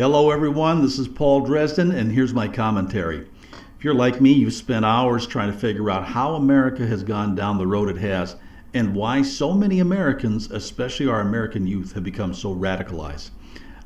Hello everyone, this is Paul Dresden, and here's my commentary. If you're like me, you've spent hours trying to figure out how America has gone down the road it has, and why so many Americans, especially our American youth, have become so radicalized.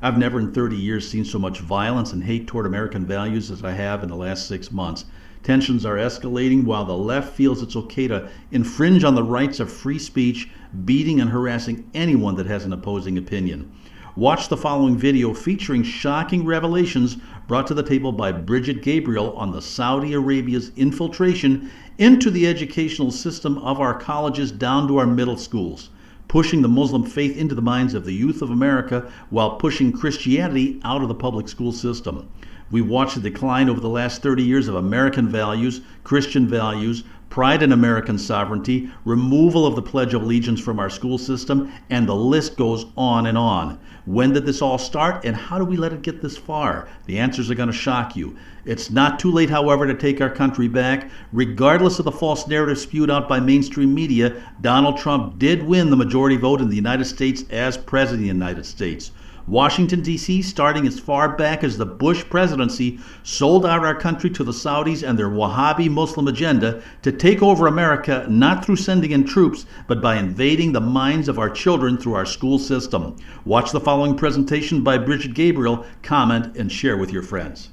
I've never in 30 years seen so much violence and hate toward American values as I have in the last 6 months. Tensions are escalating while the left feels it's okay to infringe on the rights of free speech, beating and harassing anyone that has an opposing opinion. Watch the following video featuring shocking revelations brought to the table by Brigitte Gabriel on the Saudi Arabia's infiltration into the educational system of our colleges down to our middle schools, pushing the Muslim faith into the minds of the youth of America while pushing Christianity out of the public school system. We watched the decline over the last 30 years of American values, Christian values, pride in American sovereignty, removal of the Pledge of Allegiance from our school system, and the list goes on and on. When did this all start, and how do we let it get this far? The answers are going to shock you. It's not too late, however, to take our country back. Regardless of the false narrative spewed out by mainstream media, Donald Trump did win the majority vote in the United States as President of the United States. Washington, D.C., starting as far back as the Bush presidency, sold out our country to the Saudis and their Wahhabi Muslim agenda to take over America, not through sending in troops, but by invading the minds of our children through our school system. Watch the following presentation by Brigitte Gabriel, comment, and share with your friends.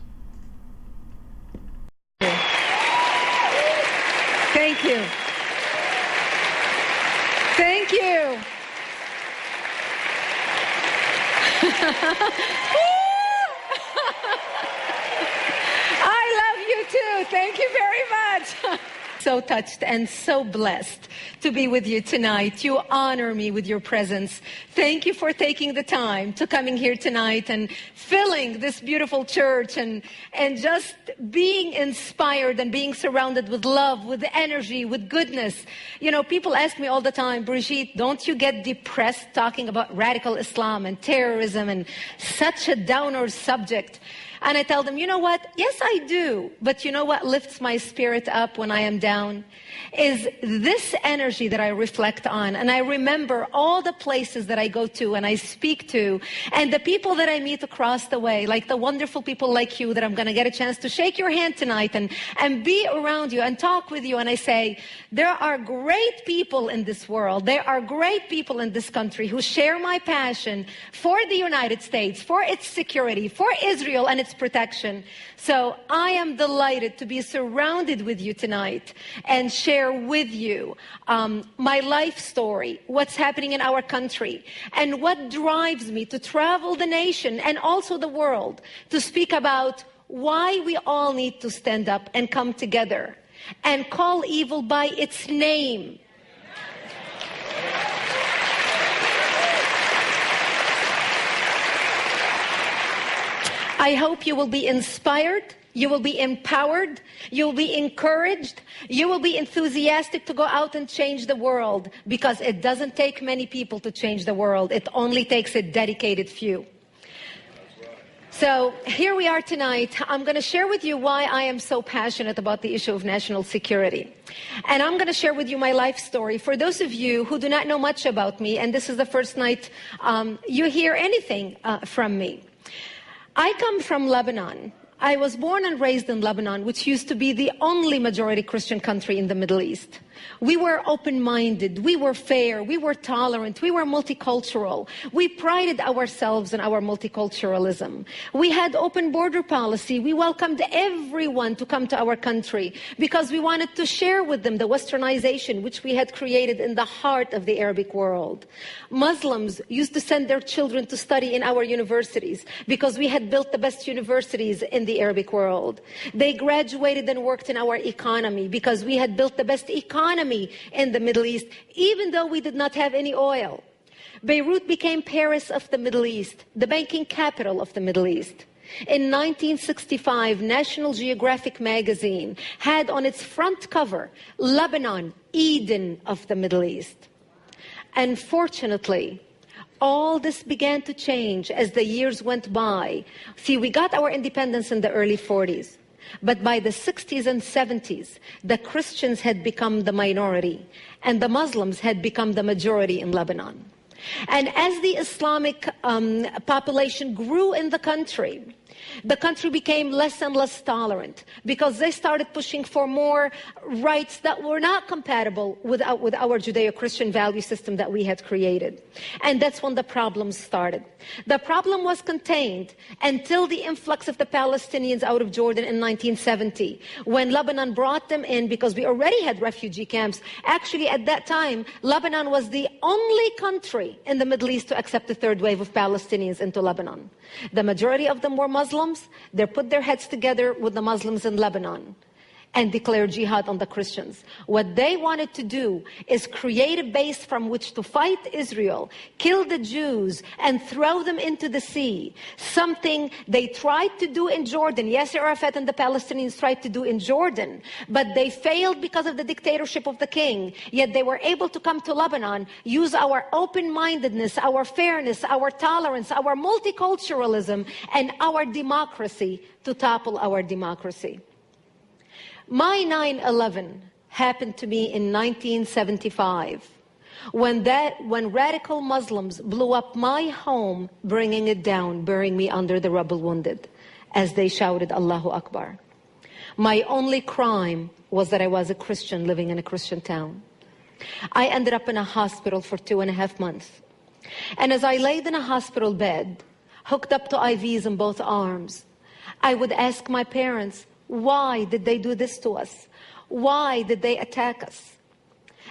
Thank you. Thank you. I love you too. Thank you very much. So touched and so blessed to be with you tonight. You honor me with your presence. Thank you for taking the time to coming here tonight and filling this beautiful church and just being inspired and being surrounded with love, with energy, with goodness. You know, people ask me all the time, Brigitte, don't you get depressed talking about radical Islam and terrorism and such a downer subject? And I tell them, you know what? Yes, I do. But you know what lifts my spirit up when I am down? Is this energy that I reflect on. And I remember all the places that I go to and I speak to, and the people that I meet across the way, like the wonderful people like you that I'm going to get a chance to shake your hand tonight and be around you and talk with you. And I say, there are great people in this world. There are great people in this country who share my passion for the United States, for its security, for Israel and its protection. So I am delighted to be surrounded with you tonight and share with you my life story, what's happening in our country, and what drives me to travel the nation and also the world to speak about why we all need to stand up and come together and call evil by its name. I hope you will be inspired, you will be empowered, you will be encouraged, you will be enthusiastic to go out and change the world, because it doesn't take many people to change the world. It only takes a dedicated few. So here we are tonight. I'm going to share with you why I am so passionate about the issue of national security. And I'm going to share with you my life story. For those of you who do not know much about me, and this is the first night you hear anything from me. I come from Lebanon. I was born and raised in Lebanon, which used to be the only majority Christian country in the Middle East. We were open-minded, we were fair, we were tolerant, we were multicultural. We prided ourselves in our multiculturalism. We had open border policy. We welcomed everyone to come to our country because we wanted to share with them the westernization which we had created in the heart of the Arabic world. Muslims used to send their children to study in our universities because we had built the best universities in the Arabic world. They graduated and worked in our economy because we had built the best economy in the Middle East, even though we did not have any oil. Beirut became Paris of the Middle East, the banking capital of the Middle East. In 1965, National Geographic magazine had on its front cover, Lebanon, Eden of the Middle East. Unfortunately, all this began to change as the years went by. See, we got our independence in the early 40s. But by the 60s and 70s, the Christians had become the minority, and the Muslims had become the majority in Lebanon. And as the Islamic population grew in the country became less and less tolerant because they started pushing for more rights that were not compatible with our Judeo-Christian value system that we had created. And that's when the problems started. The problem was contained until the influx of the Palestinians out of Jordan in 1970, when Lebanon brought them in because we already had refugee camps. Actually, at that time, Lebanon was the only country in the Middle East to accept the third wave of Palestinians into Lebanon. The majority of them were Muslims. They put their heads together with the Muslims in Lebanon and declared jihad on the Christians. What they wanted to do is create a base from which to fight Israel, kill the Jews, and throw them into the sea. Something they tried to do in Jordan. Yes, Arafat and the Palestinians tried to do in Jordan, but they failed because of the dictatorship of the king. Yet they were able to come to Lebanon, use our open-mindedness, our fairness, our tolerance, our multiculturalism, and our democracy to topple our democracy. My 9/11 happened to me in 1975 when radical Muslims blew up my home, bringing it down, burying me under the rubble wounded as they shouted Allahu Akbar. My only crime was that I was a Christian living in a Christian town. I ended up in a hospital for 2.5 months. And as I laid in a hospital bed, hooked up to IVs in both arms, I would ask my parents, why did they do this to us? Why did they attack us?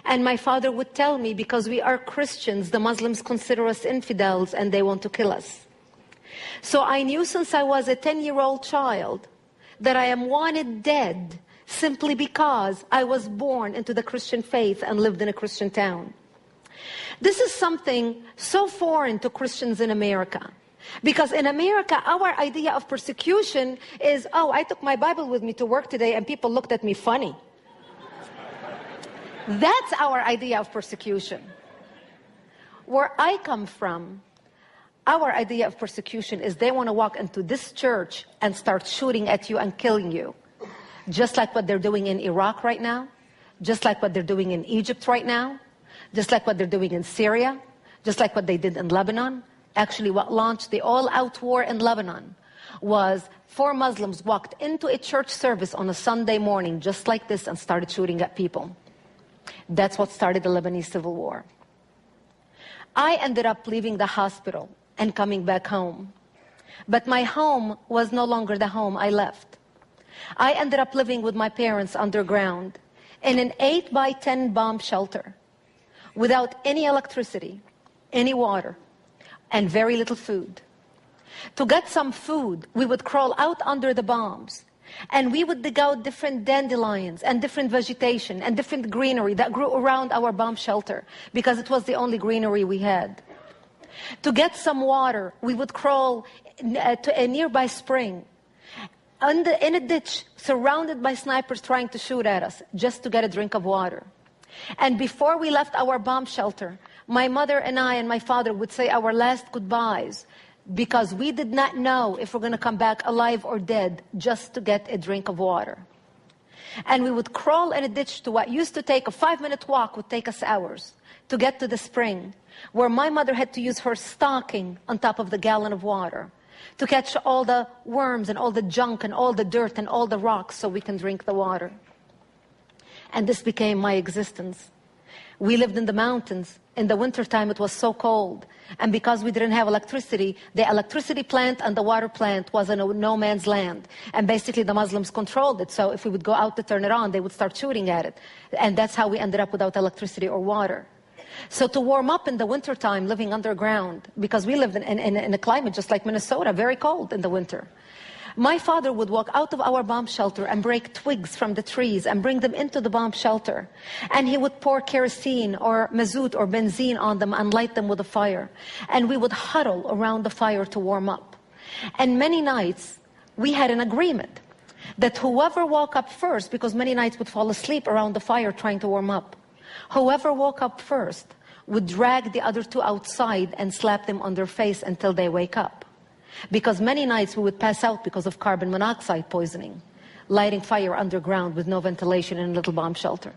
And my father would tell me, because we are Christians, the Muslims consider us infidels and they want to kill us. So I knew since I was a 10-year-old child that I am wanted dead simply because I was born into the Christian faith and lived in a Christian town. This is something so foreign to Christians in America. Because in America, our idea of persecution is, oh, I took my Bible with me to work today and people looked at me funny. That's our idea of persecution. Where I come from, our idea of persecution is they want to walk into this church and start shooting at you and killing you. Just like what they're doing in Iraq right now, just like what they're doing in Egypt right now, just like what they're doing in Syria, just like what they did in Lebanon. Actually, what launched the all-out war in Lebanon was 4 Muslims walked into a church service on a Sunday morning just like this and started shooting at people. That's what started the Lebanese civil war. I ended up leaving the hospital and coming back home. But my home was no longer the home I left. I ended up living with my parents underground in an 8x10 bomb shelter without any electricity, any water, and very little food. To get some food, we would crawl out under the bombs, and we would dig out different dandelions and different vegetation and different greenery that grew around our bomb shelter because it was the only greenery we had. To get some water, we would crawl to a nearby spring in a ditch surrounded by snipers trying to shoot at us just to get a drink of water. And before we left our bomb shelter, my mother and I and my father would say our last goodbyes because we did not know if we're going to come back alive or dead just to get a drink of water. And we would crawl in a ditch to what used to take a 5-minute walk would take us hours to get to the spring, where my mother had to use her stocking on top of the gallon of water to catch all the worms and all the junk and all the dirt and all the rocks so we can drink the water. And this became my existence. We lived in the mountains. In the wintertime, it was so cold. And because we didn't have electricity, the electricity plant and the water plant was in a no man's land. And basically, the Muslims controlled it. So if we would go out to turn it on, they would start shooting at it. And that's how we ended up without electricity or water. So to warm up in the wintertime, living underground, because we lived in a climate just like Minnesota, very cold in the winter. My father would walk out of our bomb shelter and break twigs from the trees and bring them into the bomb shelter. And he would pour kerosene or mazout or benzene on them and light them with a fire. And we would huddle around the fire to warm up. And many nights, we had an agreement that whoever woke up first, because many nights would fall asleep around the fire trying to warm up, whoever woke up first would drag the other 2 outside and slap them on their face until they wake up. Because many nights we would pass out because of carbon monoxide poisoning, lighting fire underground with no ventilation in a little bomb shelter.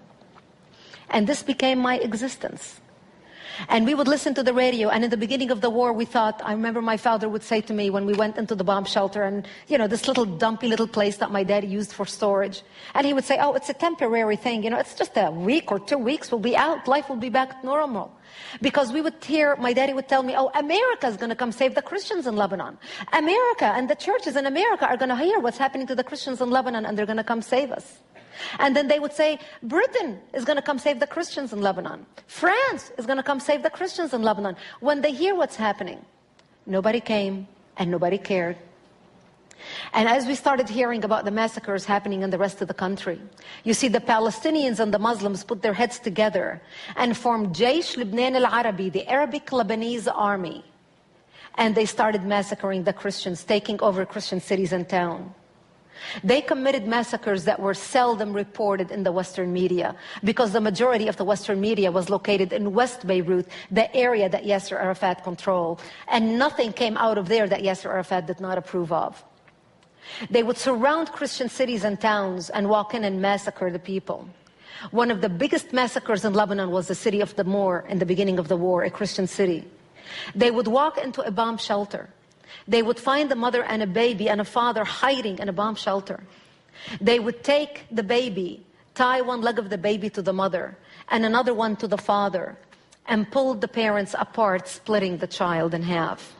And this became my existence. And we would listen to the radio, and in the beginning of the war, we thought, I remember my father would say to me when we went into the bomb shelter, and this little dumpy little place that my daddy used for storage, and he would say, oh, it's a temporary thing, it's just a week or 2 weeks, we'll be out, life will be back to normal. Because we would hear, my daddy would tell me, oh, America is going to come save the Christians in Lebanon. America and the churches in America are going to hear what's happening to the Christians in Lebanon, and they're going to come save us. And then they would say, Britain is going to come save the Christians in Lebanon. France is going to come save the Christians in Lebanon. When they hear what's happening, nobody came and nobody cared. And as we started hearing about the massacres happening in the rest of the country, you see the Palestinians and the Muslims put their heads together and formed Jaysh Lebanon al-Arabi, the Arabic Lebanese army. And they started massacring the Christians, taking over Christian cities and towns. They committed massacres that were seldom reported in the Western media, because the majority of the Western media was located in West Beirut, the area that Yasser Arafat controlled, and nothing came out of there that Yasser Arafat did not approve of. They would surround Christian cities and towns and walk in and massacre the people. One of the biggest massacres in Lebanon was the city of Damour in the beginning of the war, a Christian city. They would walk into a bomb shelter. They would find a mother and a baby and a father hiding in a bomb shelter. They would take the baby, tie one leg of the baby to the mother and another one to the father, and pull the parents apart, splitting the child in half.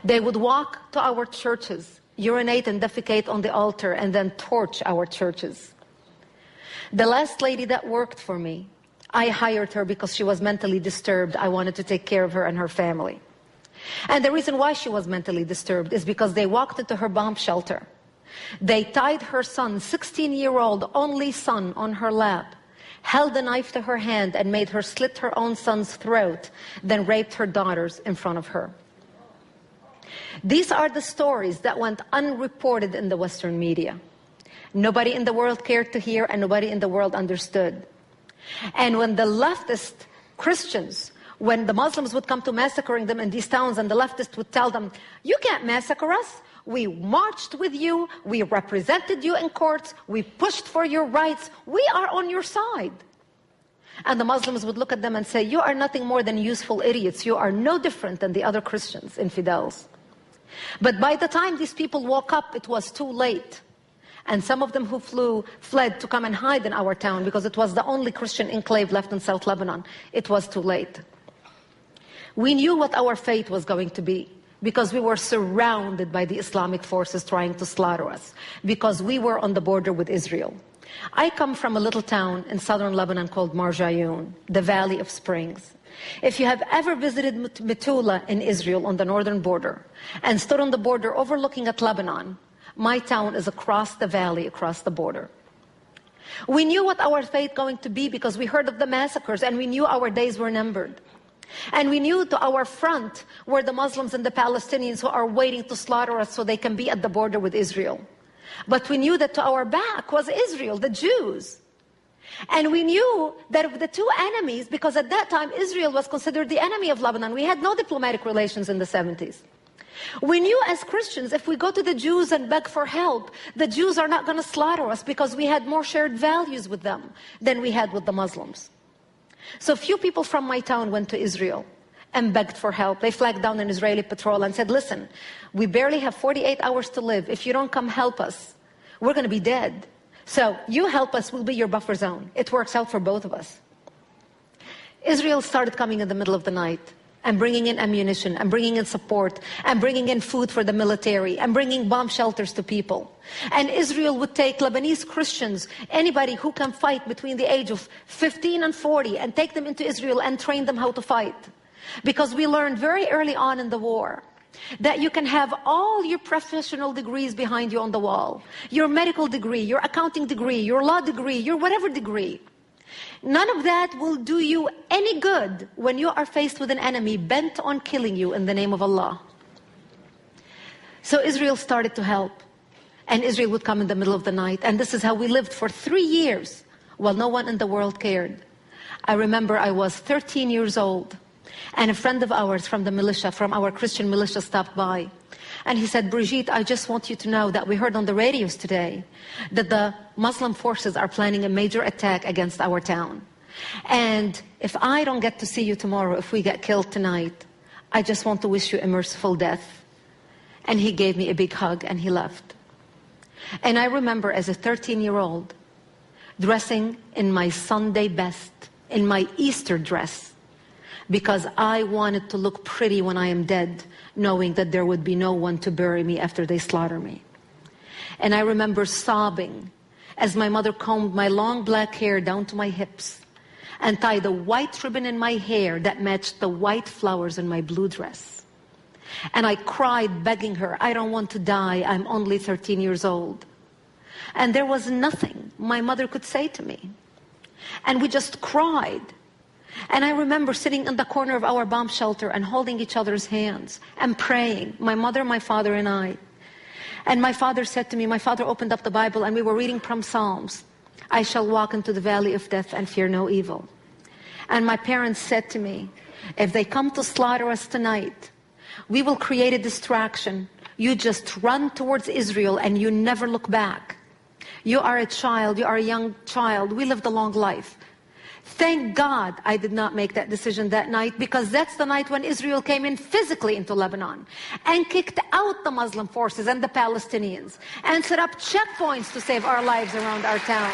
They would walk to our churches, urinate and defecate on the altar, and then torch our churches. The last lady that worked for me, I hired her because she was mentally disturbed. I wanted to take care of her and her family. And the reason why she was mentally disturbed is because they walked into her bomb shelter. They tied her son, 16-year-old only son, on her lap, held a knife to her hand and made her slit her own son's throat, then raped her daughters in front of her. These are the stories that went unreported in the Western media. Nobody in the world cared to hear, and nobody in the world understood. And when the leftist Christians, when the Muslims would come to massacring them in these towns, and the leftists would tell them, you can't massacre us. We marched with you. We represented you in courts. We pushed for your rights. We are on your side. And the Muslims would look at them and say, you are nothing more than useful idiots. You are no different than the other Christians, infidels. But by the time these people woke up, it was too late. And some of them who fled to come and hide in our town, because it was the only Christian enclave left in South Lebanon. It was too late. We knew what our fate was going to be, because we were surrounded by the Islamic forces trying to slaughter us, because we were on the border with Israel. I come from a little town in southern Lebanon called Marjayoun, the Valley of Springs. If you have ever visited Metula in Israel on the northern border and stood on the border overlooking at Lebanon, my town is across the valley, across the border. We knew what our fate going to be because we heard of the massacres, and we knew our days were numbered. And we knew to our front were the Muslims and the Palestinians who are waiting to slaughter us so they can be at the border with Israel. But we knew that to our back was Israel, the Jews. And we knew that of the two enemies, because at that time Israel was considered the enemy of Lebanon. We had no diplomatic relations in the 70s. We knew as Christians, if we go to the Jews and beg for help, the Jews are not going to slaughter us, because we had more shared values with them than we had with the Muslims. So few people from my town went to Israel and begged for help. They flagged down an Israeli patrol and said, listen, we barely have 48 hours to live. If you don't come help us, we're going to be dead. So you help us, we'll be your buffer zone. It works out for both of us. Israel started coming in the middle of the night and bringing in ammunition and bringing in support and bringing in food for the military and bringing bomb shelters to people. And Israel would take Lebanese Christians, anybody who can fight between the age of 15 and 40, and take them into Israel and train them how to fight. Because we learned very early on in the war that you can have all your professional degrees behind you on the wall, your medical degree, your accounting degree, your law degree, your whatever degree. None of that will do you any good when you are faced with an enemy bent on killing you in the name of Allah. So Israel started to help, and Israel would come in the middle of the night, and this is how we lived for 3 years while no one in the world cared. I remember I was 13 years old, and a friend of ours from the militia, from our Christian militia, stopped by. And he said, Brigitte, I just want you to know that we heard on the radios today that the Muslim forces are planning a major attack against our town. And if I don't get to see you tomorrow, if we get killed tonight, I just want to wish you a merciful death. And he gave me a big hug and he left. And I remember as a 13-year-old dressing in my Sunday best, in my Easter dress, because I wanted to look pretty when I am dead, knowing that there would be no one to bury me after they slaughter me. And I remember sobbing as my mother combed my long black hair down to my hips and tied a white ribbon in my hair that matched the white flowers in my blue dress. And I cried, begging her, I don't want to die, I'm only 13 years old. And there was nothing my mother could say to me. And we just cried. And I remember sitting in the corner of our bomb shelter and holding each other's hands and praying, my mother, my father, and I. And my father said to me, my father opened up the Bible and we were reading from Psalms. I shall walk into the valley of death and fear no evil. And my parents said to me, if they come to slaughter us tonight, we will create a distraction. You just run towards Israel and you never look back. You are a child, you are a young child. We lived a long life. Thank God I did not make that decision that night, because that's the night when Israel came in physically into Lebanon and kicked out the Muslim forces and the Palestinians and set up checkpoints to save our lives around our town.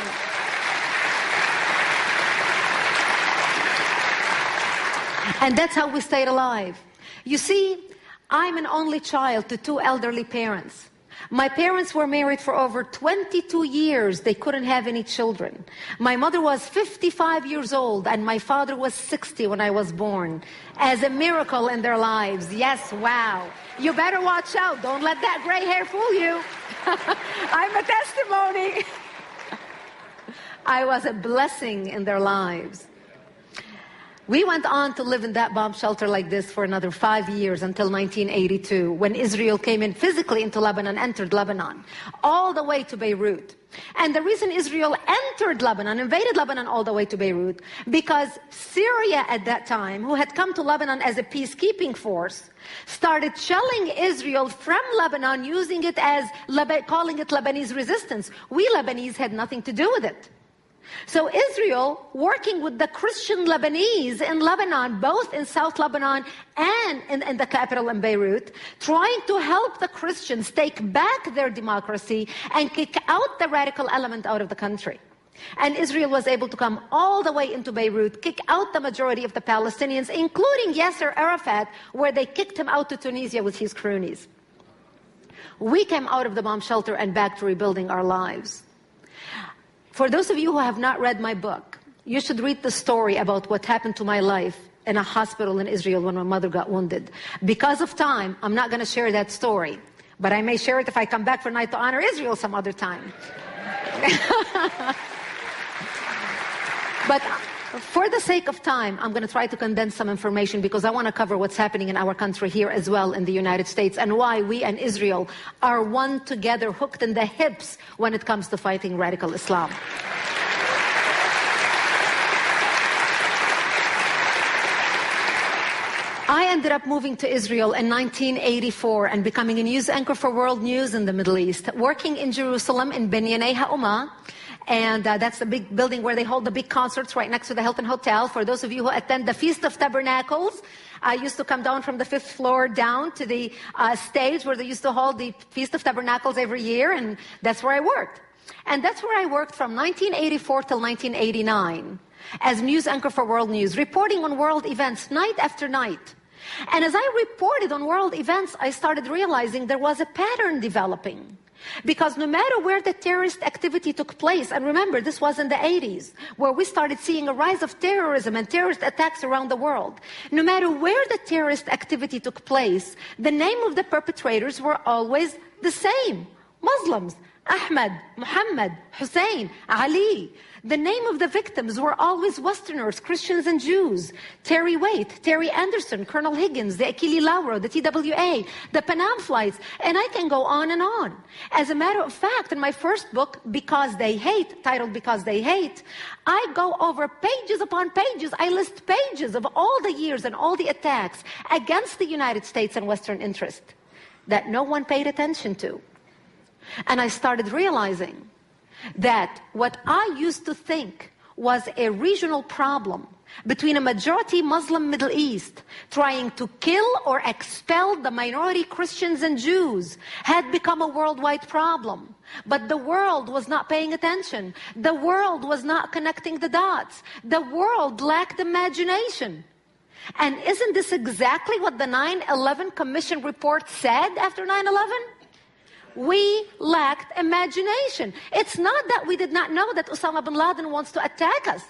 And that's how we stayed alive. You see, I'm an only child to two elderly parents. My parents were married for over 22 years. They couldn't have any children. My mother was 55 years old and my father was 60 when I was born. As a miracle in their lives. Yes, wow. You better watch out. Don't let that gray hair fool you. I'm a testimony. I was a blessing in their lives. We went on to live in that bomb shelter like this for another 5 years until 1982, when Israel came in physically into Lebanon, entered Lebanon, all the way to Beirut. And the reason Israel entered Lebanon, invaded Lebanon all the way to Beirut, because Syria at that time, who had come to Lebanon as a peacekeeping force, started shelling Israel from Lebanon, using it as, calling it Lebanese resistance. We Lebanese had nothing to do with it. So Israel, working with the Christian Lebanese in Lebanon, both in South Lebanon and in the capital in Beirut, trying to help the Christians take back their democracy and kick out the radical element out of the country. And Israel was able to come all the way into Beirut, kick out the majority of the Palestinians, including Yasser Arafat, where they kicked him out to Tunisia with his cronies. We came out of the bomb shelter and back to rebuilding our lives. For those of you who have not read my book, you should read the story about what happened to my life in a hospital in Israel when my mother got wounded. Because of time, I'm not going to share that story. But I may share it if I come back for Night to Honor Israel some other time. But for the sake of time, I'm going to try to condense some information, because I want to cover what's happening in our country here as well in the United States, and why we and Israel are one together, hooked in the hips when it comes to fighting radical Islam. I ended up moving to Israel in 1984 and becoming a news anchor for World News in the Middle East, working in Jerusalem in Binyanei HaUmah. And that's the big building where they hold the big concerts right next to the Hilton Hotel. For those of you who attend the Feast of Tabernacles, I used to come down from the 5th floor down to the stage where they used to hold the Feast of Tabernacles every year, and that's where I worked. And that's where I worked from 1984 till 1989 as news anchor for World News, reporting on world events night after night. And as I reported on world events, I started realizing there was a pattern developing. Because no matter where the terrorist activity took place, and remember, this was in the 80s, where we started seeing a rise of terrorism and terrorist attacks around the world. No matter where the terrorist activity took place, the name of the perpetrators were always the same. Muslims, Ahmed, Muhammad, Hussein, Ali. The name of the victims were always Westerners, Christians and Jews. Terry Waite, Terry Anderson, Colonel Higgins, the Achille Lauro, the TWA, the Panam flights, and I can go on and on. As a matter of fact, in my first book, Because They Hate, titled Because They Hate, I go over pages upon pages. I list pages of all the years and all the attacks against the United States and Western interest that no one paid attention to. And I started realizing that what I used to think was a regional problem between a majority Muslim Middle East trying to kill or expel the minority Christians and Jews had become a worldwide problem. But the world was not paying attention. The world was not connecting the dots. The world lacked imagination. And isn't this exactly what the 9/11 Commission report said after 9/11? We lacked imagination. It's not that we did not know that Osama bin Laden wants to attack us.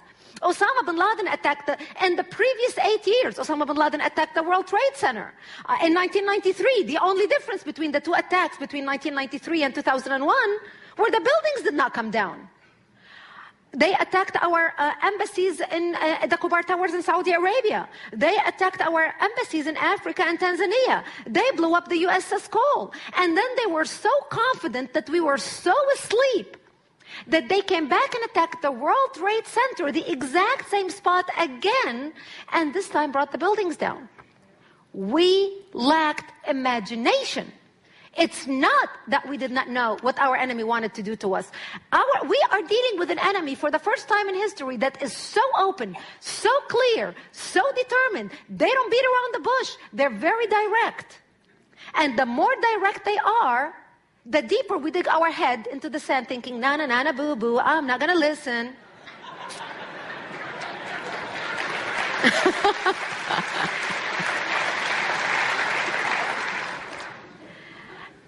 Osama bin Laden attacked in the previous 8 years, Osama bin Laden attacked the World Trade Center. In 1993, the only difference between the two attacks between 1993 and 2001 were the buildings did not come down. They attacked our embassies in the Kubar Towers in Saudi Arabia. They attacked our embassies in Africa and Tanzania. They blew up the USS Cole. And then they were so confident that we were so asleep that they came back and attacked the World Trade Center, the exact same spot again, and this time brought the buildings down. We lacked imagination. It's not that we did not know what our enemy wanted to do to us. We are dealing with an enemy for the first time in history that is so open, so clear, so determined. They don't beat around the bush. They're very direct. And the more direct they are, the deeper we dig our head into the sand thinking, na na na na boo boo, I'm not gonna listen.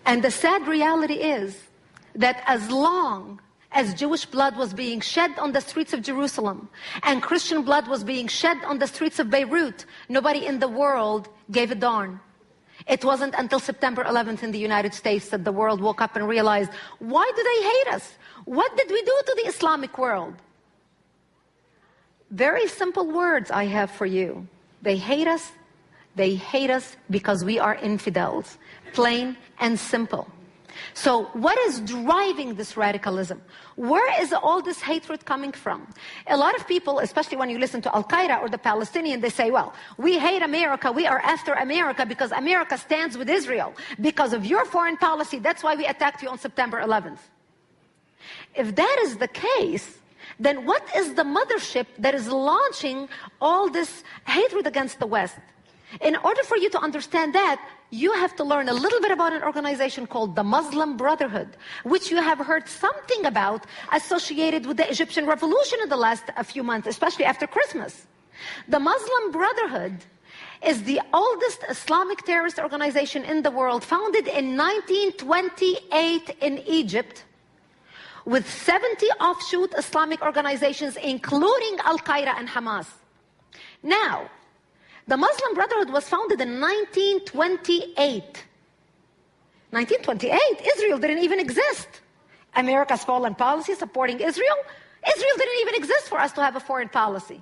And the sad reality is that as long as Jewish blood was being shed on the streets of Jerusalem and Christian blood was being shed on the streets of Beirut, nobody in the world gave a darn. It wasn't until September 11th in the United States that the world woke up and realized, why do they hate us? What did we do to the Islamic world? Very simple words I have for you. They hate us. They hate us because we are infidels. Plain and simple. So what is driving this radicalism? Where is all this hatred coming from? A lot of people, especially when you listen to Al-Qaeda or the Palestinian, they say, well, we hate America, we are after America because America stands with Israel. Because of your foreign policy, that's why we attacked you on September 11th. If that is the case, then what is the mothership that is launching all this hatred against the West? In order for you to understand that, you have to learn a little bit about an organization called the Muslim Brotherhood, which you have heard something about associated with the Egyptian revolution in the last few months, especially after Christmas. The Muslim Brotherhood is the oldest Islamic terrorist organization in the world, founded in 1928 in Egypt, with 70 offshoot Islamic organizations, including Al-Qaeda and Hamas. Now, the Muslim Brotherhood was founded in 1928. 1928? Israel didn't even exist. America's foreign policy supporting Israel? Israel didn't even exist for us to have a foreign policy.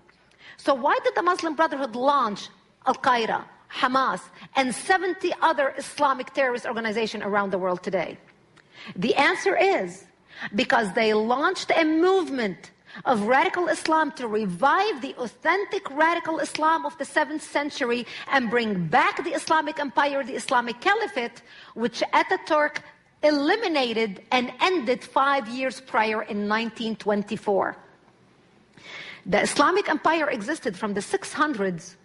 So why did the Muslim Brotherhood launch Al-Qaeda, Hamas, and 70 other Islamic terrorist organizations around the world today? The answer is because they launched a movement of radical Islam to revive the authentic radical Islam of the 7th century and bring back the Islamic Empire, the Islamic Caliphate, which Ataturk eliminated and ended 5 years prior in 1924. The Islamic Empire existed from the 600s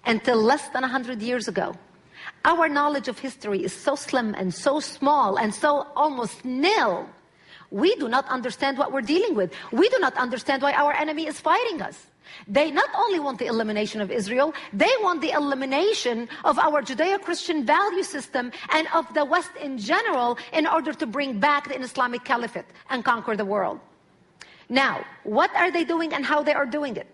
until less than 100 years ago. Our knowledge of history is so slim and so small and so almost nil. We do not understand what we're dealing with. We do not understand why our enemy is fighting us. They not only want the elimination of Israel, they want the elimination of our Judeo-Christian value system and of the West in general in order to bring back the Islamic Caliphate and conquer the world. Now, what are they doing and how they are doing it?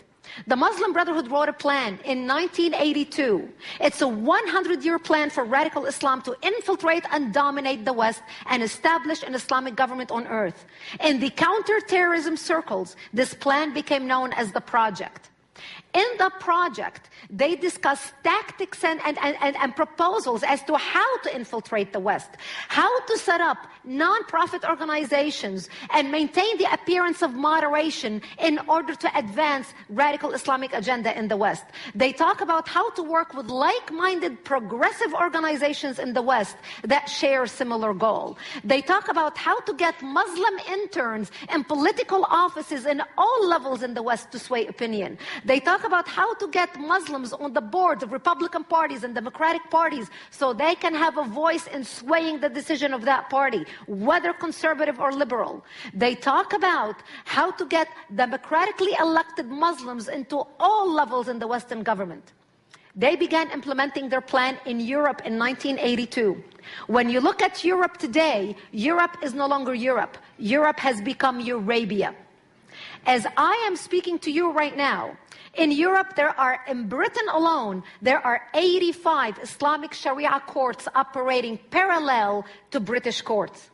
The Muslim Brotherhood wrote a plan in 1982. It's a 100-year plan for radical Islam to infiltrate and dominate the West and establish an Islamic government on earth. In the counter-terrorism circles, this plan became known as the Project. In the project, they discuss tactics and proposals as to how to infiltrate the West, how to set up non-profit organizations and maintain the appearance of moderation in order to advance radical Islamic agenda in the West. They talk about how to work with like-minded progressive organizations in the West that share a similar goal. They talk about how to get Muslim interns in political offices in all levels in the West to sway opinion. They talk about how to get Muslims on the boards of Republican parties and Democratic parties so they can have a voice in swaying the decision of that party, whether conservative or liberal. They talk about how to get democratically elected Muslims into all levels in the Western government. They began implementing their plan in Europe in 1982. When you look at Europe today, Europe is no longer Europe. Europe has become Eurabia. As I am speaking to you right now, in Europe in Britain alone, there are 85 Islamic Sharia courts operating parallel to British courts.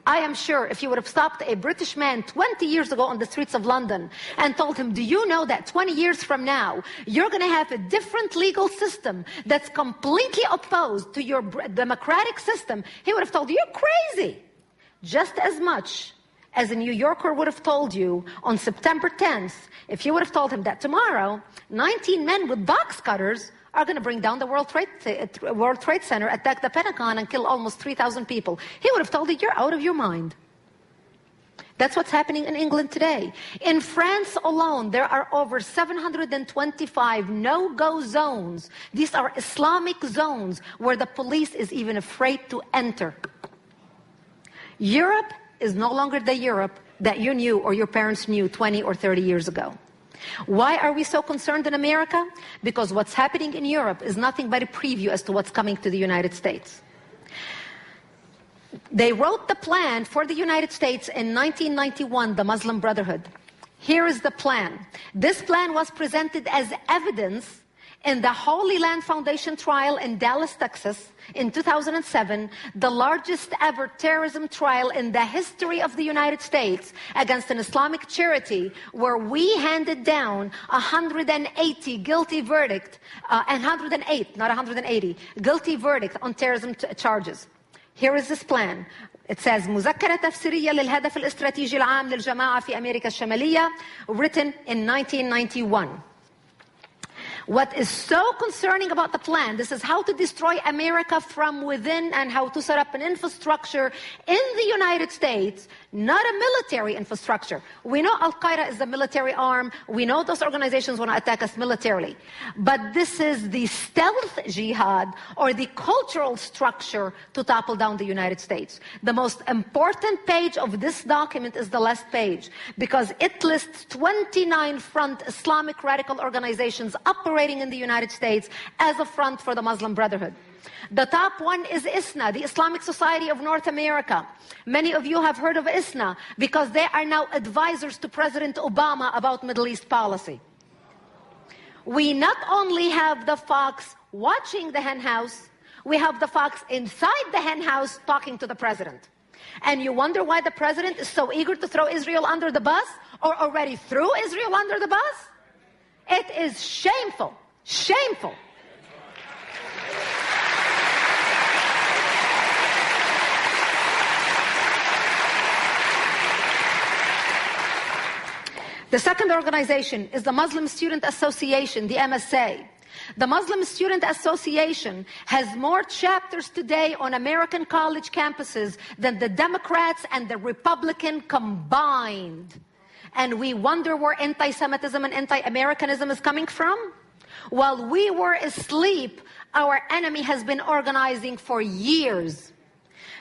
I am sure if you would have stopped a British man 20 years ago on the streets of London and told him, do you know that 20 years from now, you're going to have a different legal system that's completely opposed to your democratic system, he would have told you, you're crazy. Just as much as a New Yorker would have told you on September 10th, if you would have told him that tomorrow, 19 men with box cutters are going to bring down the World Trade Center, attack the Pentagon, and kill almost 3,000 people. He would have told you, you're out of your mind. That's what's happening in England today. In France alone, there are over 725 no-go zones. These are Islamic zones where the police is even afraid to enter. Europe is no longer the Europe that you knew or your parents knew 20 or 30 years ago. Why are we so concerned in America? Because what's happening in Europe is nothing but a preview as to what's coming to the United States. They wrote the plan for the United States in 1991, the Muslim Brotherhood. Here is the plan. This plan was presented as evidence in the Holy Land Foundation trial in Dallas, Texas, in 2007, the largest ever terrorism trial in the history of the United States against an Islamic charity, where we handed down 180 guilty verdict, and 108, not 180, guilty verdict on terrorism charges. Here is this plan. It says, مذكرة تفسيرية للهدف الاستراتيجي العام للجماعة في أمريكا الشمالية, written in 1991. What is so concerning about the plan, this is how to destroy America from within and how to set up an infrastructure in the United States, not a military infrastructure. We know Al-Qaeda is the military arm. We know those organizations want to attack us militarily. But this is the stealth jihad or the cultural structure to topple down the United States. The most important page of this document is the last page, because it lists 29 front Islamic radical organizations operating in the United States as a front for the Muslim Brotherhood. The top one is ISNA, the Islamic Society of North America. Many of you have heard of ISNA because they are now advisors to President Obama about Middle East policy. We not only have the fox watching the hen house, we have the fox inside the hen house talking to the president. And you wonder why the president is so eager to throw Israel under the bus, or already threw Israel under the bus? It is shameful, shameful. The second organization is the Muslim Student Association, the MSA. The Muslim Student Association has more chapters today on American college campuses than the Democrats and the Republican combined. And we wonder where anti-Semitism and anti-Americanism is coming from? While we were asleep, our enemy has been organizing for years.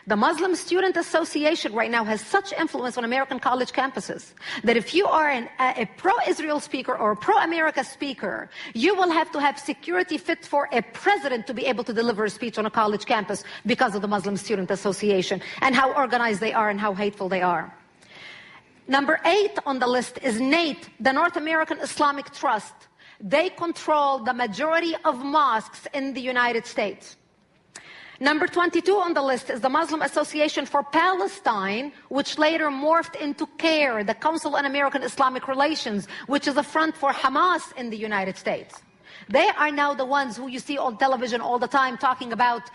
The Muslim Student Association right now has such influence on American college campuses that if you are a pro-Israel speaker or a pro-America speaker, you will have to have security fit for a president to be able to deliver a speech on a college campus because of the Muslim Student Association and how organized they are and how hateful they are. Number 8 on the list is NATE, the North American Islamic Trust. They control the majority of mosques in the United States. Number 22 on the list is the Muslim Association for Palestine, which later morphed into CARE, the Council on American Islamic Relations, which is a front for Hamas in the United States. They are now the ones who you see on television all the time talking about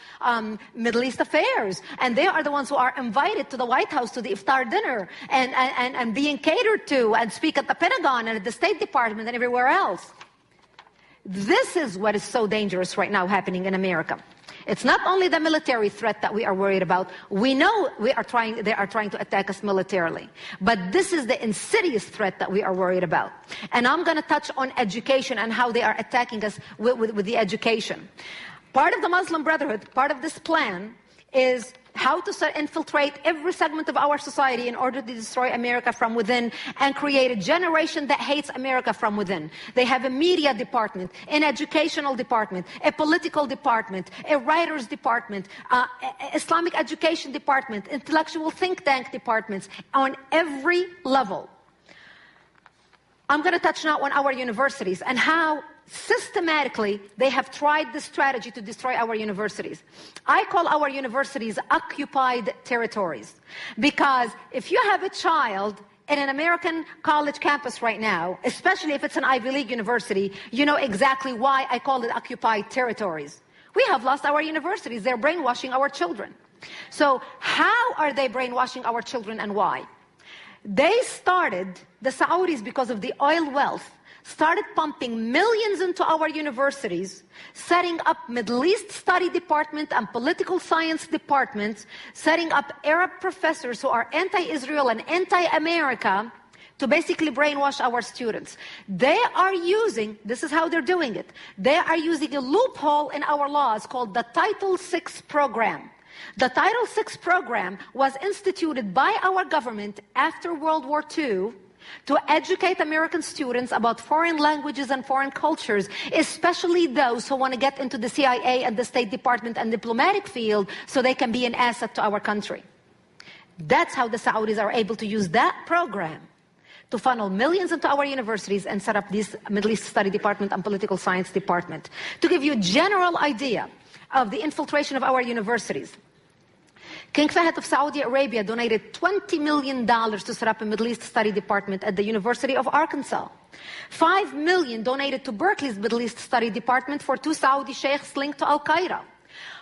Middle East affairs. And they are the ones who are invited to the White House to the iftar dinner and being catered to and speak at the Pentagon and at the State Department and everywhere else. This is what is so dangerous right now happening in America. It's not only the military threat that we are worried about. We know they are trying to attack us militarily. But this is the insidious threat that we are worried about. And I'm going to touch on education and how they are attacking us with the education. Part of the Muslim Brotherhood, part of this plan is how to infiltrate every segment of our society in order to destroy America from within and create a generation that hates America from within. They have a media department, an educational department, a political department, a writers department, Islamic education department, intellectual think tank departments on every level. I'm going to touch now on our universities and how systematically they have tried this strategy to destroy our universities. I call our universities occupied territories, because if you have a child in an American college campus right now, especially if it's an Ivy League university, you know exactly why I call it occupied territories. We have lost our universities. They're brainwashing our children. So how are they brainwashing our children and why? They started, the Saudis, because of the oil wealth, started pumping millions into our universities, setting up Middle East study department and political science departments, setting up Arab professors who are anti-Israel and anti-America to basically brainwash our students. They are using, this is how they're doing it, they are using a loophole in our laws called the Title VI program. The Title VI program was instituted by our government after World War II to educate American students about foreign languages and foreign cultures, especially those who want to get into the CIA and the State Department and diplomatic field so they can be an asset to our country. That's how the Saudis are able to use that program to funnel millions into our universities and set up this Middle East Study Department and Political Science Department. To give you a general idea of the infiltration of our universities, King Fahd of Saudi Arabia donated $20 million to set up a Middle East Study Department at the University of Arkansas. $5 million donated to Berkeley's Middle East Study Department for 2 Saudi sheikhs linked to Al-Qaeda.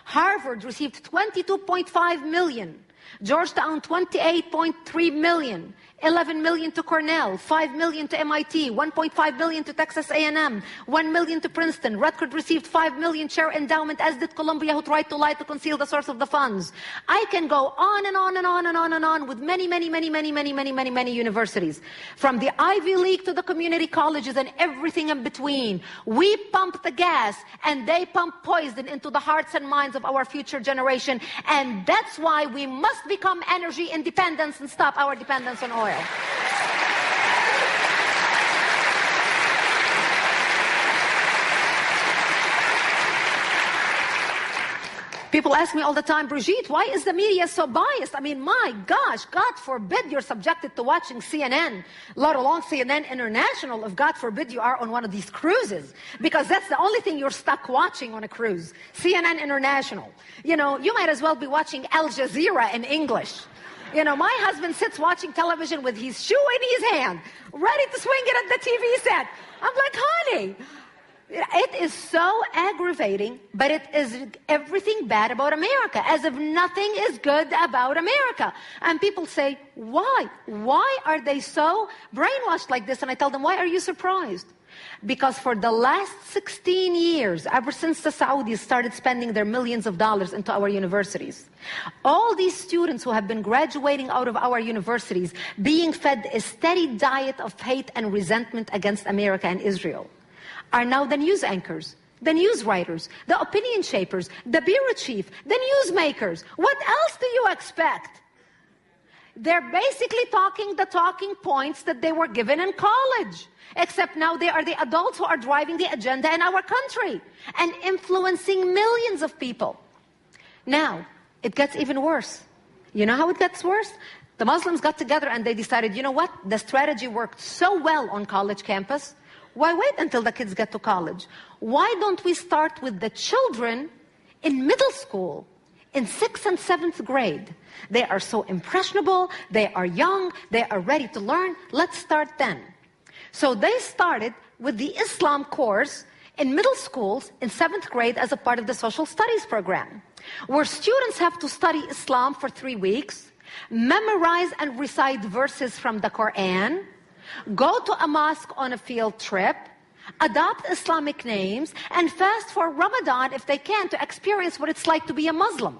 Harvard received $22.5 million. Georgetown, $28.3 million. $11 million to Cornell, $5 million to MIT, $1.5 million to Texas A&M, $1 million to Princeton. Rutgers received $5 million share endowment, as did Columbia, who tried to lie to conceal the source of the funds. I can go on and on and on and on and on with many universities. From the Ivy League to the community colleges and everything in between. We pump the gas and they pump poison into the hearts and minds of our future generation. And that's why we must become energy independent and stop our dependence on oil. People ask me all the time, Brigitte, why is the media so biased? I mean, my gosh, God forbid you're subjected to watching CNN, let alone CNN International, if God forbid you are on one of these cruises, because that's the only thing you're stuck watching on a cruise, CNN International. You know, you might as well be watching Al Jazeera in English. You know, my husband sits watching television with his shoe in his hand, ready to swing it at the TV set. I'm like, honey, it is so aggravating, but it is everything bad about America, as if nothing is good about America. And people say, why? Why are they so brainwashed like this? And I tell them, why are you surprised? Because for the last 16 years, ever since the Saudis started spending their millions of dollars into our universities, all these students who have been graduating out of our universities being fed a steady diet of hate and resentment against America and Israel are now the news anchors, the news writers, the opinion shapers, the bureau chief, the newsmakers. What else do you expect? They're basically talking the talking points that they were given in college. Except now they are the adults who are driving the agenda in our country and influencing millions of people. Now, it gets even worse. You know how it gets worse? The Muslims got together and they decided, you know what? The strategy worked so well on college campus. Why wait until the kids get to college? Why don't we start with the children in middle school, in 6th and 7th grade. They are so impressionable, they are young, they are ready to learn. Let's start then. So they started with the Islam course in middle schools in 7th grade as a part of the social studies program, where students have to study Islam for 3 weeks, memorize and recite verses from the Quran, go to a mosque on a field trip, adopt Islamic names, and fast for Ramadan if they can to experience what it's like to be a Muslim.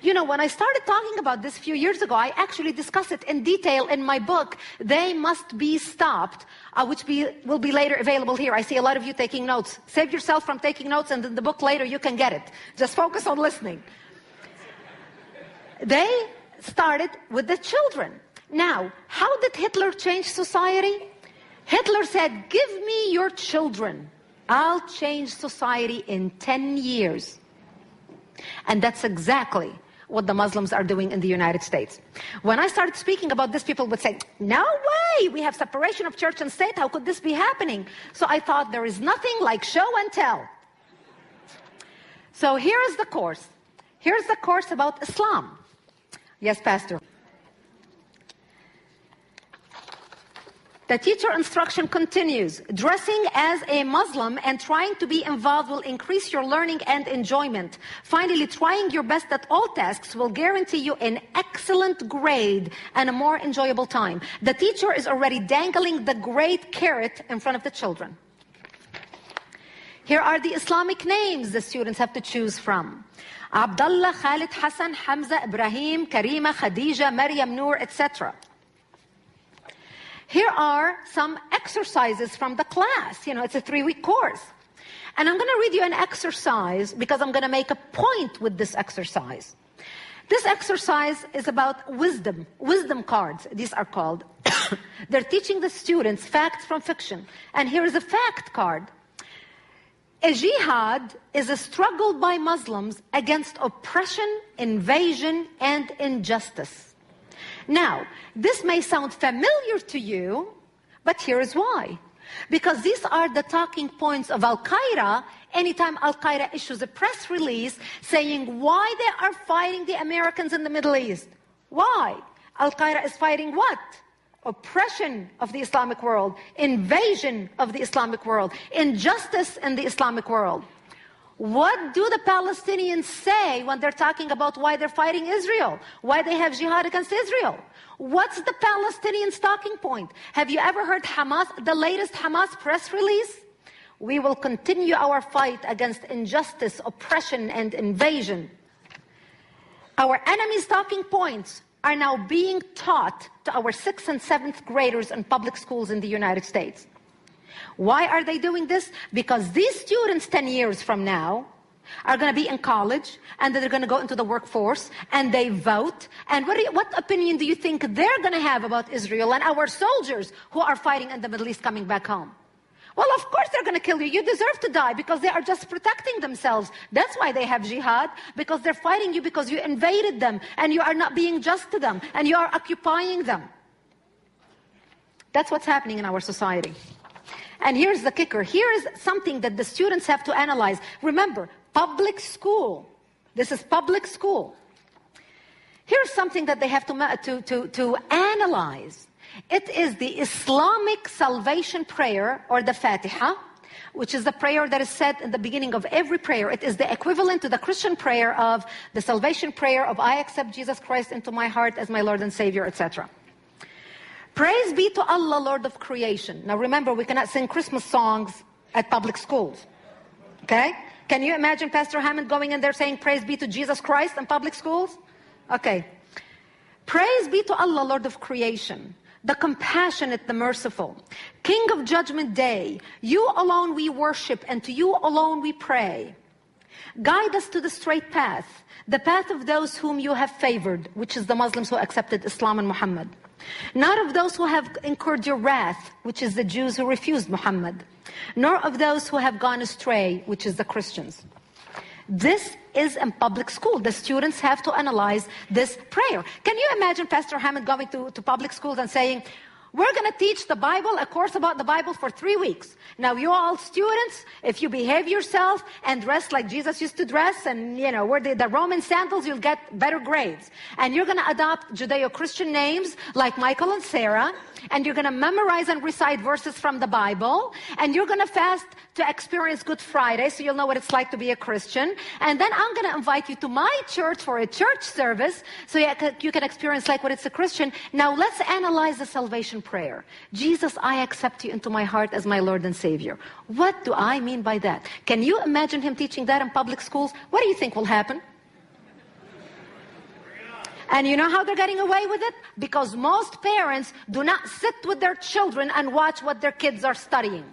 You know, when I started talking about this a few years ago, I actually discussed it in detail in my book, They Must Be Stopped, which will be later available here. I see a lot of you taking notes. Save yourself from taking notes, and in the book later you can get it. Just focus on listening. They started with the children. Now, how did Hitler change society? Hitler said, give me your children. I'll change society in 10 years. And that's exactly what the Muslims are doing in the United States. When I started speaking about this, people would say, no way, we have separation of church and state. How could this be happening? So I thought there is nothing like show and tell. So here is the course. Here's the course about Islam. Yes, Pastor. The teacher instruction continues. Dressing as a Muslim and trying to be involved will increase your learning and enjoyment. Finally, trying your best at all tasks will guarantee you an excellent grade and a more enjoyable time. The teacher is already dangling the great carrot in front of the children. Here are the Islamic names the students have to choose from. Abdullah, Khalid, Hassan, Hamza, Ibrahim, Karima, Khadija, Maryam, Noor, etc. Here are some exercises from the class. You know, it's a 3-week course. And I'm going to read you an exercise because I'm going to make a point with this exercise. This exercise is about wisdom cards, these are called. They're teaching the students facts from fiction. And here is a fact card. A jihad is a struggle by Muslims against oppression, invasion, and injustice. Now, this may sound familiar to you, but here is why. Because these are the talking points of Al-Qaeda anytime Al-Qaeda issues a press release saying why they are fighting the Americans in the Middle East. Why? Al-Qaeda is fighting what? Oppression of the Islamic world, invasion of the Islamic world, injustice in the Islamic world. What do the Palestinians say when they're talking about why they're fighting Israel? Why they have jihad against Israel? What's the Palestinians' talking point? Have you ever heard Hamas, the latest Hamas press release? We will continue our fight against injustice, oppression, and invasion. Our enemies' talking points are now being taught to our 6th and 7th graders in public schools in the United States. Why are they doing this? Because these students 10 years from now are going to be in college, and then they're going to go into the workforce, and they vote. And what opinion do you think they're going to have about Israel and our soldiers who are fighting in the Middle East coming back home? Well, of course they're going to kill you. You deserve to die because they are just protecting themselves. That's why they have jihad, because they're fighting you because you invaded them, and you are not being just to them, and you are occupying them. That's what's happening in our society. And here's the kicker. Here is something that the students have to analyze. Remember, public school. This is public school. Here's something that they have to analyze. It is the Islamic salvation prayer, or the Fatiha, which is the prayer that is said in the beginning of every prayer. It is the equivalent to the Christian prayer of the salvation prayer of I accept Jesus Christ into my heart as my Lord and Savior, etc. Praise be to Allah, Lord of creation. Now remember, we cannot sing Christmas songs at public schools. Okay? Can you imagine Pastor Hammond going in there saying, praise be to Jesus Christ in public schools? Okay. Praise be to Allah, Lord of creation, the compassionate, the merciful, King of judgment day. You alone we worship, and to you alone we pray. Guide us to the straight path, the path of those whom you have favored, which is the Muslims who accepted Islam and Muhammad. Not of those who have incurred your wrath, which is the Jews who refused Muhammad, nor of those who have gone astray, which is the Christians. This is in public school. The students have to analyze this prayer. Can you imagine Pastor Hammond going to public schools and saying, We're going to teach the Bible, a course about the Bible for 3 weeks. Now, you all students, if you behave yourself and dress like Jesus used to dress and, you know, wear the Roman sandals, you'll get better grades. And you're going to adopt Judeo-Christian names like Michael and Sarah. And you're going to memorize and recite verses from the Bible. And you're going to fast to experience Good Friday, so you'll know what it's like to be a Christian. And then I'm going to invite you to my church for a church service, so you can experience like what it's a Christian. Now let's analyze the salvation prayer. Jesus, I accept you into my heart as my Lord and Savior. What do I mean by that? Can you imagine him teaching that in public schools? What do you think will happen? And you know how they're getting away with it? Because most parents do not sit with their children and watch what their kids are studying.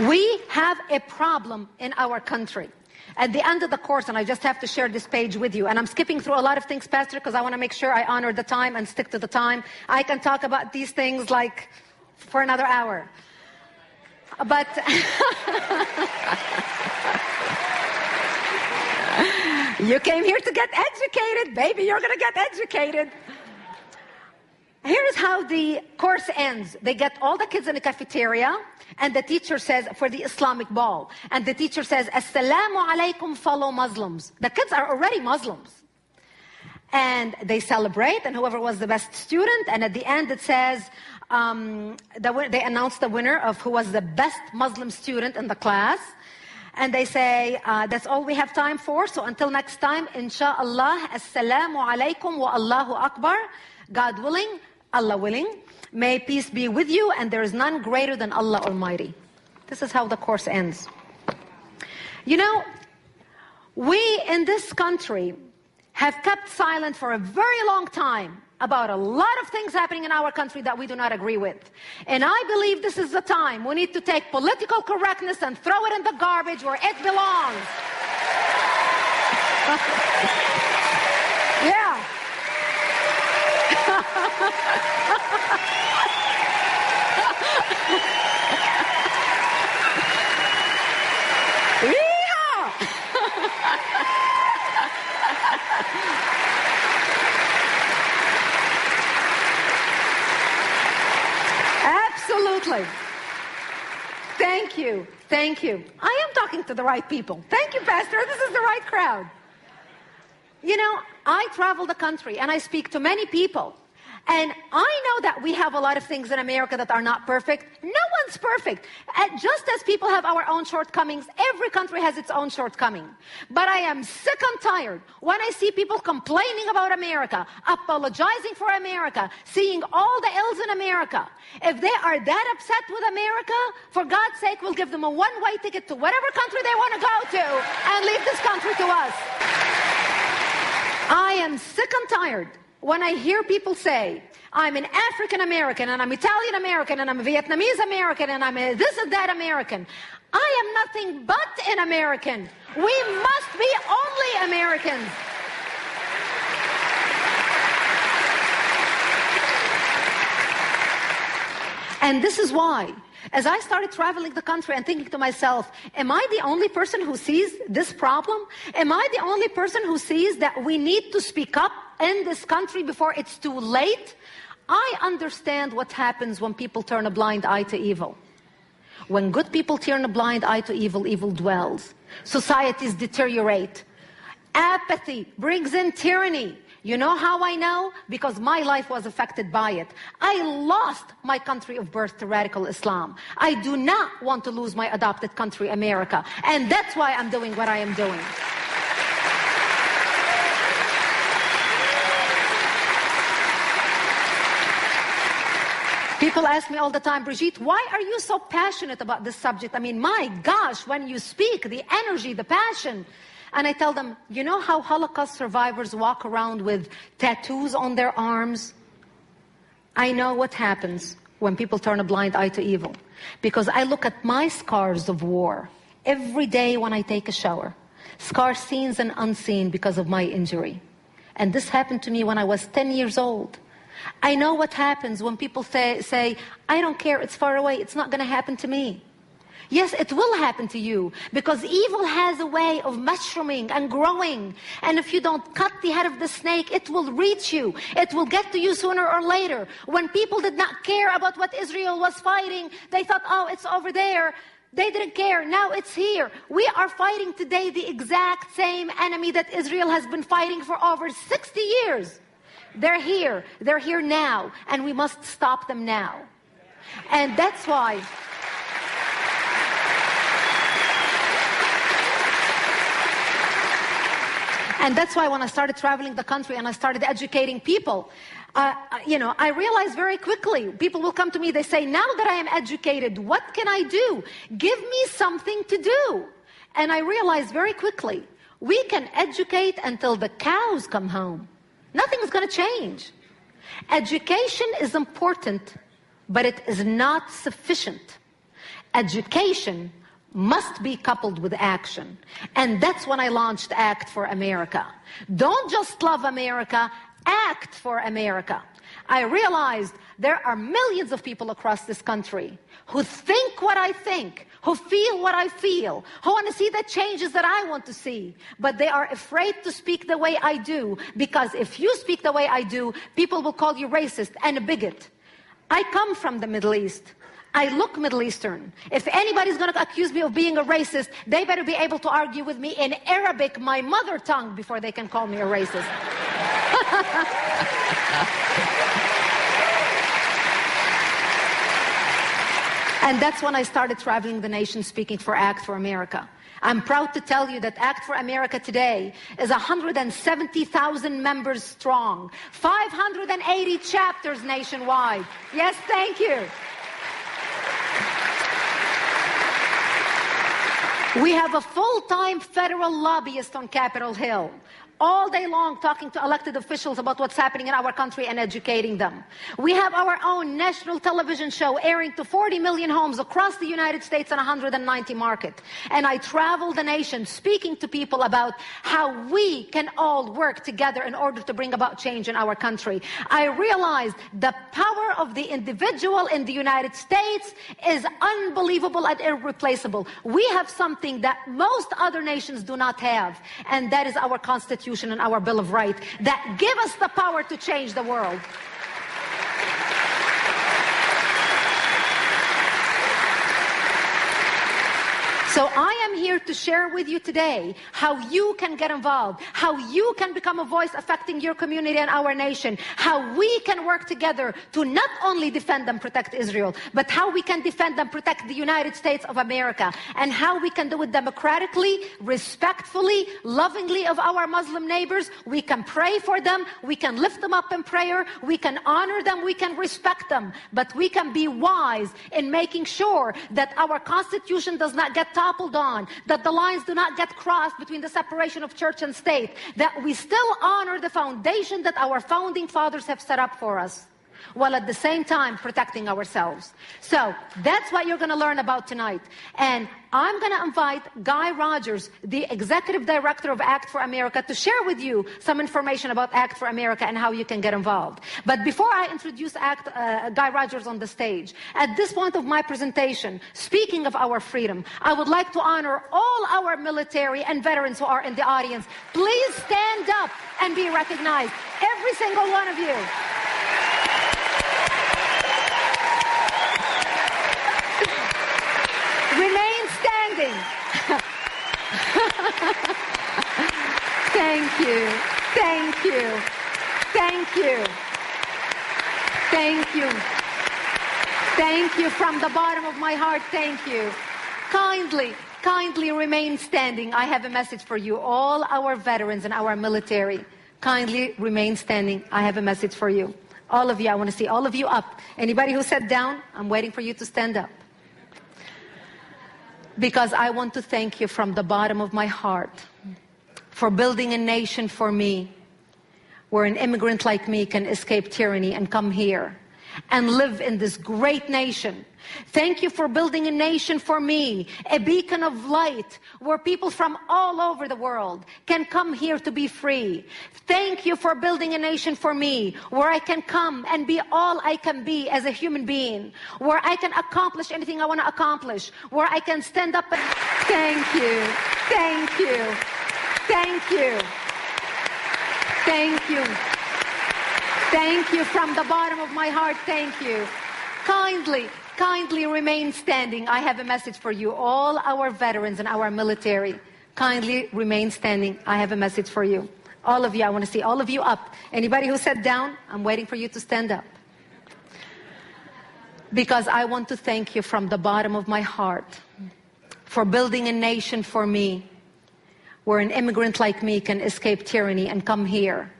We have a problem in our country. At the end of the course, and I just have to share this page with you, and I'm skipping through a lot of things, Pastor, because I want to make sure I honor the time and stick to the time. I can talk about these things like for another hour. But you came here to get educated, baby. You're going to get educated. Here's how the course ends. They get all the kids in the cafeteria, and the teacher says, for the Islamic ball, and the teacher says, Assalamu alaikum, fellow Muslims. The kids are already Muslims. And they celebrate, and whoever was the best student, and at the end it says, they announce the winner of who was the best Muslim student in the class. And they say, that's all we have time for, so until next time, inshallah, Assalamu alaikum wa Allahu Akbar. God willing, Allah willing, may peace be with you, and there is none greater than Allah Almighty. This is how the course ends. You know, we in this country have kept silent for a very long time about a lot of things happening in our country that we do not agree with. And I believe this is the time we need to take political correctness and throw it in the garbage where it belongs. Yeah. Absolutely. Thank you. Thank you. I am talking to the right people. Thank you, Pastor. This is the right crowd. You know, I travel the country and I speak to many people. And I know that we have a lot of things in America that are not perfect. No one's perfect. Just as people have our own shortcomings, every country has its own shortcoming. But I am sick and tired when I see people complaining about America, apologizing for America, seeing all the ills in America. If they are that upset with America, for God's sake, we'll give them a one-way ticket to whatever country they want to go to and leave this country to us. I am sick and tired when I hear people say, I'm an African American, and I'm Italian American, and I'm a Vietnamese American, and I'm a this and that American. I am nothing but an American. We must be only Americans. And this is why, as I started traveling the country and thinking to myself, am I the only person who sees this problem? Am I the only person who sees that we need to speak up in this country before it's too late? I understand what happens when people turn a blind eye to evil. When good people turn a blind eye to evil, evil dwells. Societies deteriorate. Apathy brings in tyranny. You know how I know? Because my life was affected by it. I lost my country of birth to radical Islam. I do not want to lose my adopted country, America. And that's why I'm doing what I am doing. People ask me all the time, Brigitte, why are you so passionate about this subject? I mean, my gosh, when you speak, the energy, the passion. And I tell them, you know how Holocaust survivors walk around with tattoos on their arms? I know what happens when people turn a blind eye to evil. Because I look at my scars of war every day when I take a shower. Scars seen and unseen because of my injury. And this happened to me when I was 10 years old. I know what happens when people say, I don't care, it's far away, it's not going to happen to me. Yes, it will happen to you, because evil has a way of mushrooming and growing. And if you don't cut the head of the snake, it will reach you. It will get to you sooner or later. When people did not care about what Israel was fighting, they thought, oh, it's over there. They didn't care. Now it's here. We are fighting today the exact same enemy that Israel has been fighting for over 60 years. They're here. They're here now. And we must stop them now. And that's why... And that's why when I started traveling the country and I started educating people, I realized very quickly, people will come to me, they say, now that I am educated, what can I do? Give me something to do. And I realized very quickly, we can educate until the cows come home. Nothing is going to change. Education is important, but it is not sufficient. Education must be coupled with action. And that's when I launched Act for America. Don't just love America, act for America. I realized there are millions of people across this country who think what I think, who feel what I feel, who want to see the changes that I want to see. But they are afraid to speak the way I do, because if you speak the way I do, people will call you racist and a bigot. I come from the Middle East. I look Middle Eastern. If anybody's going to accuse me of being a racist, they better be able to argue with me in Arabic, my mother tongue, before they can call me a racist. And that's when I started traveling the nation speaking for Act for America. I'm proud to tell you that Act for America today is 170,000 members strong, 580 chapters nationwide. Yes, thank you. We have a full-time federal lobbyist on Capitol Hill, all day long talking to elected officials about what's happening in our country and educating them. We have our own national television show airing to 40 million homes across the United States and 190 markets. And I travel the nation speaking to people about how we can all work together in order to bring about change in our country. I realized the power of the individual in the United States is unbelievable and irreplaceable. We have something that most other nations do not have, and that is our Constitution and our Bill of Rights that give us the power to change the world. So I am here to share with you today how you can get involved, how you can become a voice affecting your community and our nation, how we can work together to not only defend and protect Israel, but how we can defend and protect the United States of America, and how we can do it democratically, respectfully, lovingly of our Muslim neighbors. We can pray for them, we can lift them up in prayer, we can honor them, we can respect them, but we can be wise in making sure that our Constitution does not get toppled on, that the lines do not get crossed between the separation of church and state, that we still honor the foundation that our founding fathers have set up for us, while at the same time protecting ourselves. So that's what you're going to learn about tonight. And I'm going to invite Guy Rogers, the Executive Director of Act for America, to share with you some information about Act for America and how you can get involved. But before I introduce Guy Rogers on the stage, at this point of my presentation, speaking of our freedom, I would like to honor all our military and veterans who are in the audience. Please stand up and be recognized, every single one of you. Remain standing. Thank you. Thank you. Thank you. Thank you. Thank you from the bottom of my heart. Thank you. Kindly remain standing. I have a message for you, all our veterans and our military. Kindly remain standing. I have a message for you. All of you, I want to see all of you up. Anybody who sat down, I'm waiting for you to stand up. Because I want to thank you from the bottom of my heart for building a nation for me, where an immigrant like me can escape tyranny and come here and live in this great nation. Thank you for building a nation for me, a beacon of light where people from all over the world can come here to be free. Thank you for building a nation for me where I can come and be all I can be as a human being, where I can accomplish anything I want to accomplish, where I can stand up and thank you, thank you, thank you, thank you, thank you from the bottom of my heart, thank you. Kindly remain standing. I have a message for you, all our veterans and our military. Kindly remain standing. I have a message for you. All of you, I want to see all of you up. Anybody who sat down, I'm waiting for you to stand up. Because I want to thank you from the bottom of my heart for building a nation for me, where an immigrant like me can escape tyranny and come here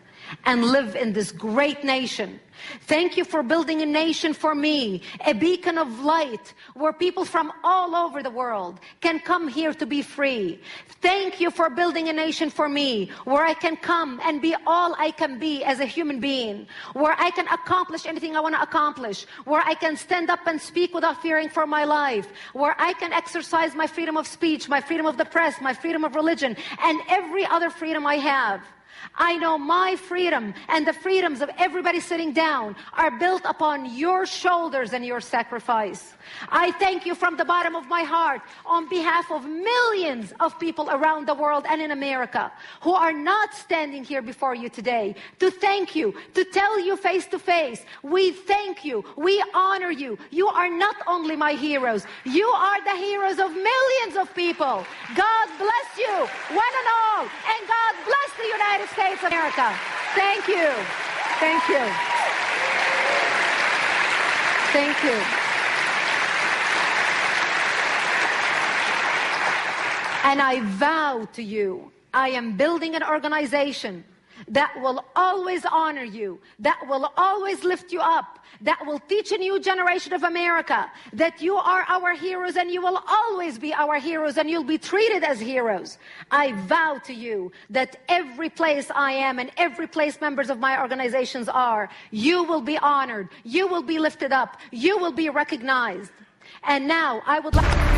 and live in this great nation. Thank you for building a nation for me, a beacon of light where people from all over the world can come here to be free. Thank you for building a nation for me where I can come and be all I can be as a human being, where I can accomplish anything I want to accomplish, where I can stand up and speak without fearing for my life, where I can exercise my freedom of speech, my freedom of the press, my freedom of religion, and every other freedom I have. I know my freedom and the freedoms of everybody sitting down are built upon your shoulders and your sacrifice. I thank you from the bottom of my heart on behalf of millions of people around the world and in America who are not standing here before you today to thank you, to tell you face to face, we thank you, we honor you. You are not only my heroes, you are the heroes of millions of people. God bless you, one and all, and God bless the United States of America. Thank you. Thank you. Thank you. And I vow to you, I am building an organization that will always honor you, that will always lift you up, that will teach a new generation of America that you are our heroes and you will always be our heroes and you'll be treated as heroes. I vow to you that every place I am and every place members of my organizations are, you will be honored, you will be lifted up, you will be recognized. And now I would like